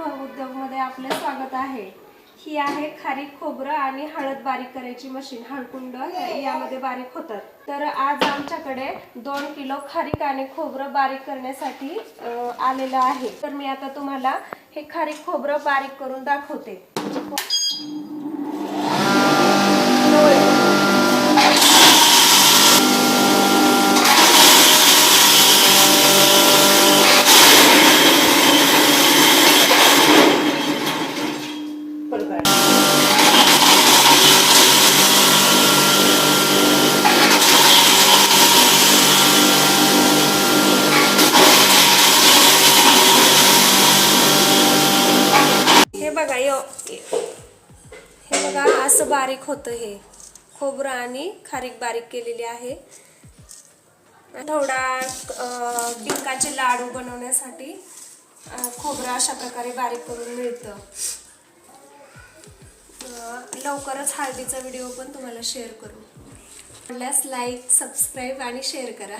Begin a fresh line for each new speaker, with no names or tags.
गृहउद्योगमध्ये आपले स्वागत आहे। ही आहे खारीक खोबरं आणि हळद बारीक करायची मशीन। हळकुंड यामध्ये बारीक होतात। तर आज आमच्याकडे 2 किलो खारीक आणि खोबरं बारीक करण्यासाठी आलेलं आहे। तर मी आता तुम्हाला हे खारीक खोबरं बारीक करून दाखवते। हे बघा असं बारीक होतं। हे खोबरं आणि खारीक बारीक केलेली आहे। थोडा डिंकाचे लाडू बनवण्यासाठी खोबरं अशा प्रकारे बारीक करून मिळतं। लवकरच हळदीचा व्हिडिओ पण तुम्हाला शेअर करू। लाईक, सबस्क्राईब आणि शेअर करा।